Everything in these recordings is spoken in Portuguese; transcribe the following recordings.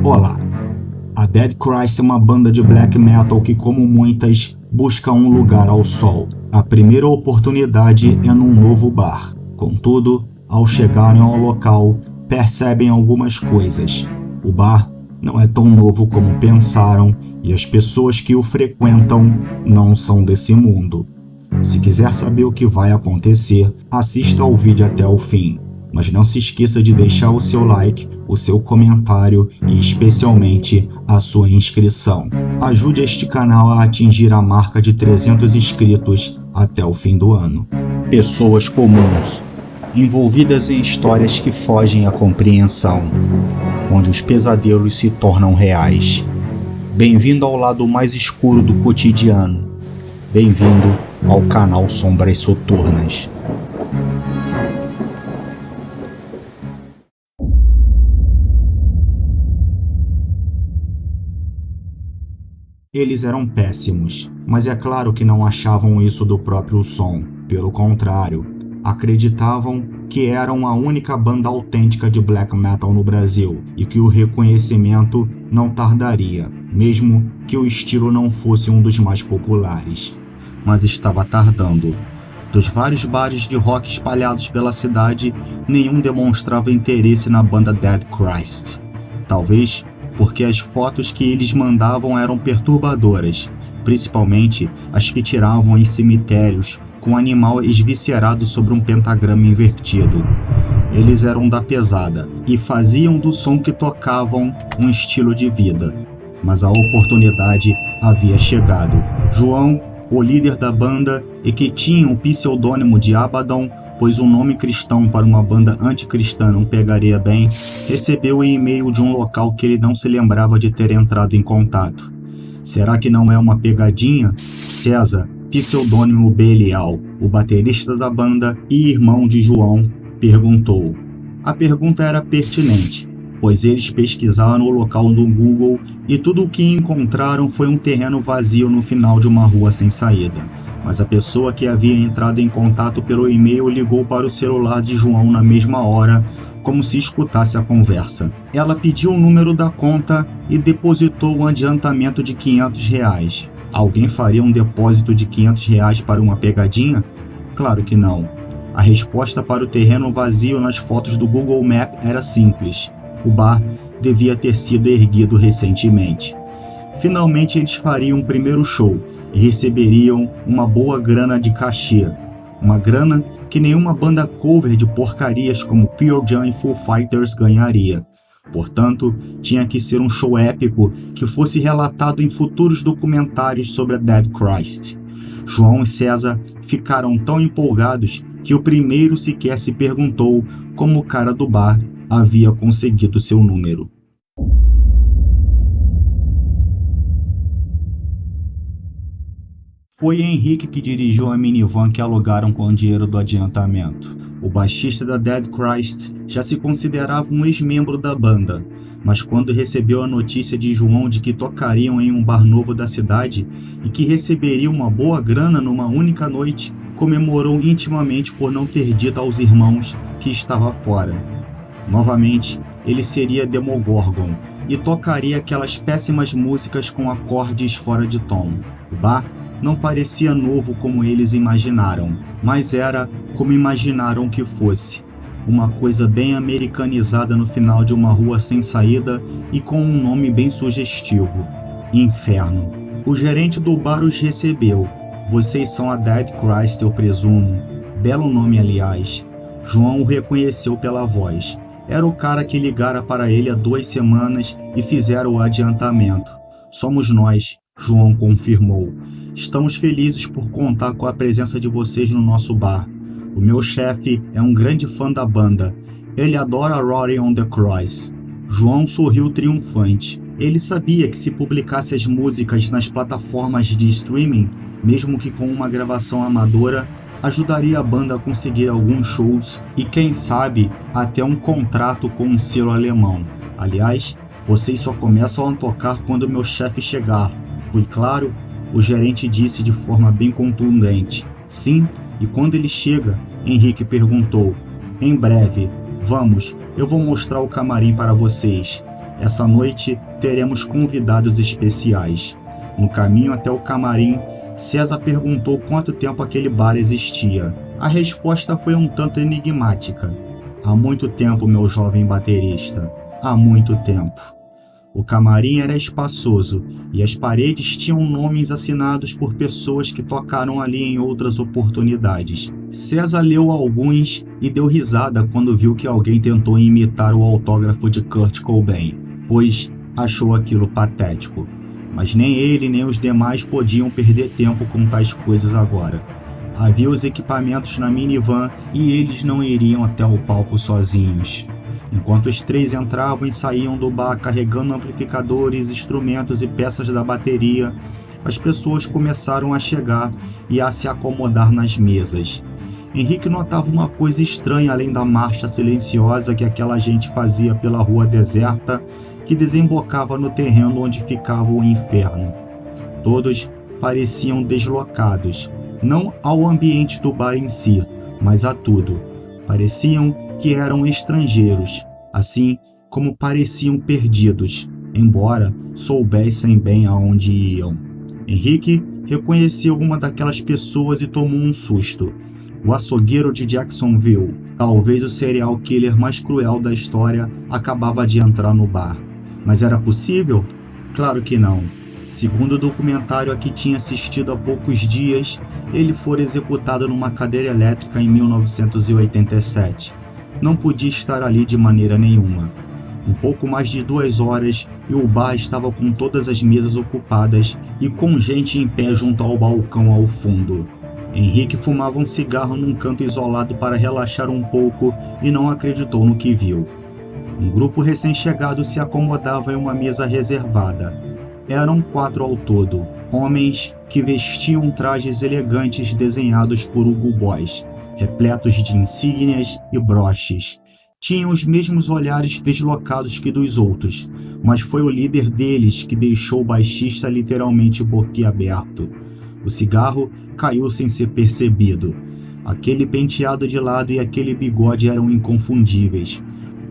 Olá, a Dead Christ é uma banda de black metal que, como muitas, busca um lugar ao sol. A primeira oportunidade é num novo bar. Contudo, ao chegarem ao local, percebem algumas coisas. O bar não é tão novo como pensaram e as pessoas que o frequentam não são desse mundo. Se quiser saber o que vai acontecer, assista ao vídeo até o fim. Mas não se esqueça de deixar o seu like, o seu comentário e especialmente a sua inscrição. Ajude este canal a atingir a marca de 300 inscritos até o fim do ano. Pessoas comuns, envolvidas em histórias que fogem à compreensão, onde os pesadelos se tornam reais. Bem-vindo ao lado mais escuro do cotidiano. Bem-vindo ao canal Sombras Soturnas. Eles eram péssimos, mas é claro que não achavam isso do próprio som. Pelo contrário, acreditavam que eram a única banda autêntica de black metal no Brasil e que o reconhecimento não tardaria, mesmo que o estilo não fosse um dos mais populares. Mas estava tardando. Dos vários bares de rock espalhados pela cidade, nenhum demonstrava interesse na banda Dead Christ. Talvez porque as fotos que eles mandavam eram perturbadoras, principalmente as que tiravam em cemitérios com um animal esviscerado sobre um pentagrama invertido. Eles eram da pesada e faziam do som que tocavam um estilo de vida. Mas a oportunidade havia chegado. João, o líder da banda e que tinha o pseudônimo de Abaddon, pois o nome cristão para uma banda anticristã não pegaria bem, recebeu um e-mail de um local que ele não se lembrava de ter entrado em contato. Será que não é uma pegadinha? César, pseudônimo Belial, o baterista da banda e irmão de João, perguntou. A pergunta era pertinente, pois eles pesquisaram o local no Google e tudo o que encontraram foi um terreno vazio no final de uma rua sem saída. Mas a pessoa que havia entrado em contato pelo e-mail ligou para o celular de João na mesma hora, como se escutasse a conversa. Ela pediu o número da conta e depositou um adiantamento de R$500. Alguém faria um depósito de R$500 para uma pegadinha? Claro que não. A resposta para o terreno vazio nas fotos do Google Maps era simples. O bar devia ter sido erguido recentemente. Finalmente eles fariam o primeiro show e receberiam uma boa grana de cachê. Uma grana que nenhuma banda cover de porcarias como Pearl Jam e Foo Fighters ganharia. Portanto, tinha que ser um show épico que fosse relatado em futuros documentários sobre a Dead Christ. João e César ficaram tão empolgados que o primeiro sequer se perguntou como o cara do bar havia conseguido seu número. Foi Henrique que dirigiu a minivan que alugaram com o dinheiro do adiantamento. O baixista da Dead Christ já se considerava um ex-membro da banda, mas quando recebeu a notícia de João de que tocariam em um bar novo da cidade e que receberiam uma boa grana numa única noite, comemorou intimamente por não ter dito aos irmãos que estava fora. Novamente, ele seria Demogorgon e tocaria aquelas péssimas músicas com acordes fora de tom. O bar não parecia novo como eles imaginaram, mas era como imaginaram que fosse. Uma coisa bem americanizada no final de uma rua sem saída e com um nome bem sugestivo: Inferno. O gerente do bar os recebeu. Vocês são a Dead Christ, eu presumo. Belo nome, aliás. João o reconheceu pela voz. Era o cara que ligara para ele há 2 semanas e fizera o adiantamento. Somos nós, João confirmou. Estamos felizes por contar com a presença de vocês no nosso bar. O meu chefe é um grande fã da banda. Ele adora Rory on the Cross. João sorriu triunfante. Ele sabia que se publicasse as músicas nas plataformas de streaming, mesmo que com uma gravação amadora, ajudaria a banda a conseguir alguns shows e, quem sabe, até um contrato com um selo alemão. Aliás, vocês só começam a tocar quando meu chefe chegar. Foi claro? O gerente disse de forma bem contundente. Sim, e quando ele chega, Henrique perguntou. Em breve. Vamos, eu vou mostrar o camarim para vocês. Essa noite teremos convidados especiais. No caminho até o camarim, César perguntou quanto tempo aquele bar existia. A resposta foi um tanto enigmática. Há muito tempo, meu jovem baterista. Há muito tempo. O camarim era espaçoso e as paredes tinham nomes assinados por pessoas que tocaram ali em outras oportunidades. César leu alguns e deu risada quando viu que alguém tentou imitar o autógrafo de Kurt Cobain, pois achou aquilo patético. Mas nem ele nem os demais podiam perder tempo com tais coisas agora. Havia os equipamentos na minivan e eles não iriam até o palco sozinhos. Enquanto os três entravam e saíam do bar carregando amplificadores, instrumentos e peças da bateria, as pessoas começaram a chegar e a se acomodar nas mesas. Henrique notava uma coisa estranha além da marcha silenciosa que aquela gente fazia pela rua deserta que desembocava no terreno onde ficava o inferno. Todos pareciam deslocados, não ao ambiente do bar em si, mas a tudo. Pareciam que eram estrangeiros, assim como pareciam perdidos, embora soubessem bem aonde iam. Henrique reconheceu uma daquelas pessoas e tomou um susto. O açougueiro de Jacksonville, talvez o serial killer mais cruel da história, acabava de entrar no bar. Mas era possível? Claro que não. Segundo o documentário a que tinha assistido há poucos dias, ele fora executado numa cadeira elétrica em 1987. Não podia estar ali de maneira nenhuma. Um pouco mais de 2 horas e o bar estava com todas as mesas ocupadas e com gente em pé junto ao balcão ao fundo. Henrique fumava um cigarro num canto isolado para relaxar um pouco e não acreditou no que viu. Um grupo recém-chegado se acomodava em uma mesa reservada. Eram 4 ao todo, homens que vestiam trajes elegantes desenhados por Hugo Boss, repletos de insígnias e broches. Tinham os mesmos olhares deslocados que dos outros, mas foi o líder deles que deixou o baixista literalmente boquiaberto. O cigarro caiu sem ser percebido. Aquele penteado de lado e aquele bigode eram inconfundíveis.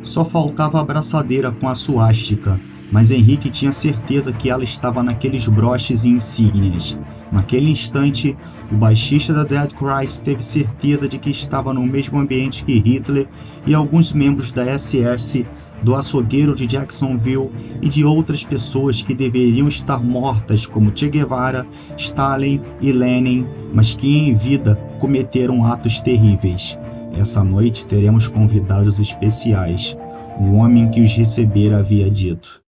Só faltava a braçadeira com a suástica, mas Henrique tinha certeza que ela estava naqueles broches e insígnias. Naquele instante, o baixista da Dead Christ teve certeza de que estava no mesmo ambiente que Hitler e alguns membros da SS, do açougueiro de Jacksonville e de outras pessoas que deveriam estar mortas como Che Guevara, Stalin e Lenin, mas que em vida cometeram atos terríveis. Essa noite teremos convidados especiais. Um homem que os recebera havia dito.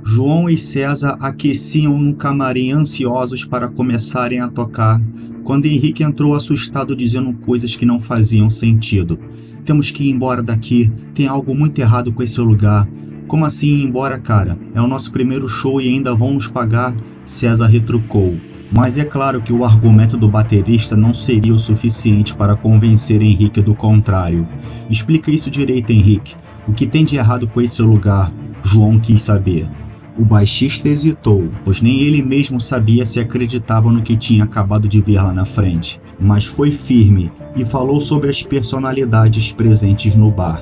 João e César aqueciam no camarim ansiosos para começarem a tocar, quando Henrique entrou assustado dizendo coisas que não faziam sentido. Temos que ir embora daqui, tem algo muito errado com esse lugar. Como assim ir embora, cara? É o nosso primeiro show e ainda vão nos pagar? César retrucou. Mas é claro que o argumento do baterista não seria o suficiente para convencer Henrique do contrário. Explica isso direito, Henrique. O que tem de errado com esse lugar? João quis saber. O baixista hesitou, pois nem ele mesmo sabia se acreditava no que tinha acabado de ver lá na frente, mas foi firme e falou sobre as personalidades presentes no bar.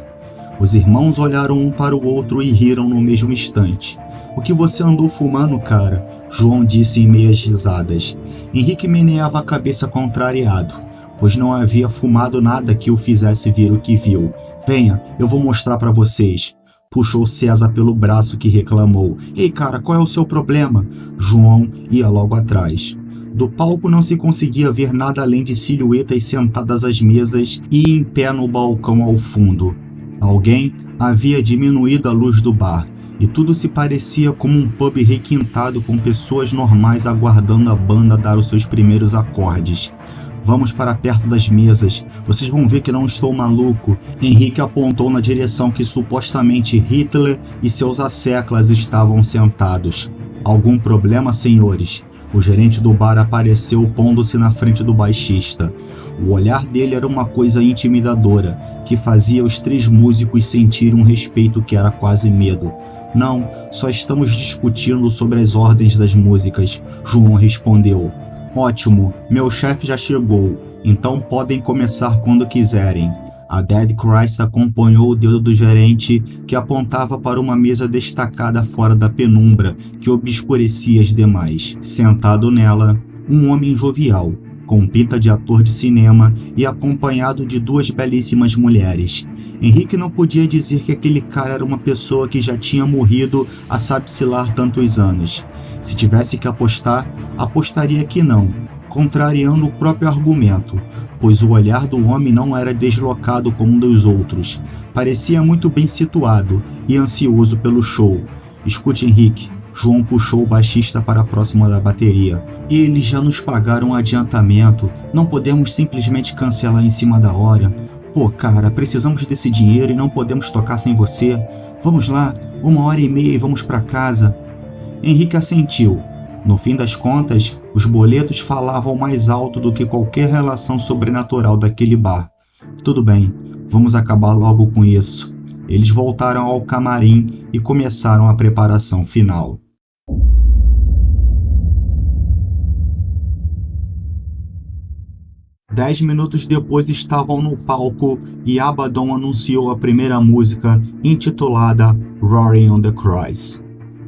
Os irmãos olharam um para o outro e riram no mesmo instante. O que você andou fumando, cara? João disse em meias risadas. Henrique meneava a cabeça contrariado, pois não havia fumado nada que o fizesse ver o que viu. Venha, eu vou mostrar para vocês. Puxou César pelo braço que reclamou. Ei, cara, qual é o seu problema? João ia logo atrás. Do palco não se conseguia ver nada além de silhuetas sentadas às mesas e em pé no balcão ao fundo. Alguém havia diminuído a luz do bar, e tudo se parecia como um pub requintado com pessoas normais aguardando a banda dar os seus primeiros acordes. Vamos para perto das mesas, vocês vão ver que não estou maluco. Henrique apontou na direção que supostamente Hitler e seus asseclas estavam sentados. Algum problema, senhores? O gerente do bar apareceu pondo-se na frente do baixista. O olhar dele era uma coisa intimidadora, que fazia os 3 músicos sentirem um respeito que era quase medo. Não, só estamos discutindo sobre as ordens das músicas, João respondeu. Ótimo, meu chefe já chegou, então podem começar quando quiserem. A Dead Christ acompanhou o dedo do gerente, que apontava para uma mesa destacada fora da penumbra que obscurecia as demais. Sentado nela, um homem jovial, com pinta de ator de cinema e acompanhado de duas belíssimas mulheres. Henrique não podia dizer que aquele cara era uma pessoa que já tinha morrido há sabe-se lá tantos anos. Se tivesse que apostar, apostaria que não, contrariando o próprio argumento, pois o olhar do homem não era deslocado como um dos outros. Parecia muito bem situado e ansioso pelo show. Escute, Henrique. João puxou o baixista para próximo da bateria. Eles já nos pagaram um adiantamento. Não podemos simplesmente cancelar em cima da hora. Pô, cara, precisamos desse dinheiro e não podemos tocar sem você. Vamos lá, 1h30 e vamos para casa. Henrique assentiu. No fim das contas, os boletos falavam mais alto do que qualquer relação sobrenatural daquele bar. Tudo bem, vamos acabar logo com isso. Eles voltaram ao camarim e começaram a preparação final. Dez minutos depois estavam no palco e Abaddon anunciou a primeira música, intitulada Roaring on the Cross.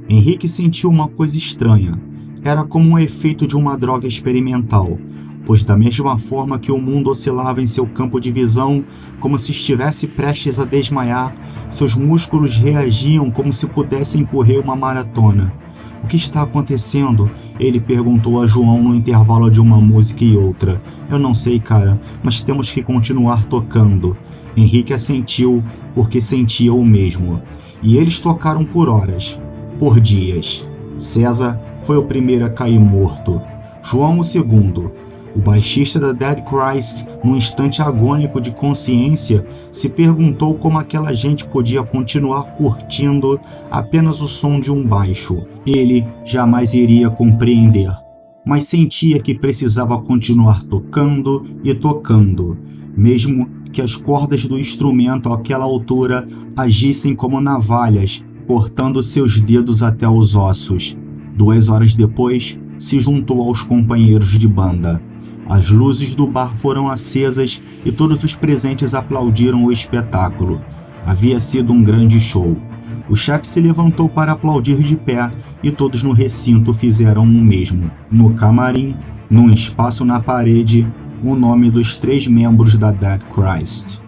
Henrique sentiu uma coisa estranha. Era como um efeito de uma droga experimental, pois da mesma forma que o mundo oscilava em seu campo de visão, como se estivesse prestes a desmaiar, seus músculos reagiam como se pudessem correr uma maratona. O que está acontecendo? Ele perguntou a João no intervalo de uma música e outra. Eu não sei, cara, mas temos que continuar tocando. Henrique assentiu, porque sentia o mesmo. E eles tocaram por horas, por dias. César foi o primeiro a cair morto. João o segundo. O baixista da Dead Christ, num instante agônico de consciência, se perguntou como aquela gente podia continuar curtindo apenas o som de um baixo. Ele jamais iria compreender, mas sentia que precisava continuar tocando e tocando, mesmo que as cordas do instrumento àquela altura agissem como navalhas, cortando seus dedos até os ossos. 2 horas depois, se juntou aos companheiros de banda. As luzes do bar foram acesas e todos os presentes aplaudiram o espetáculo. Havia sido um grande show. O chefe se levantou para aplaudir de pé e todos no recinto fizeram o mesmo. No camarim, num espaço na parede, o nome dos 3 membros da Dead Christ.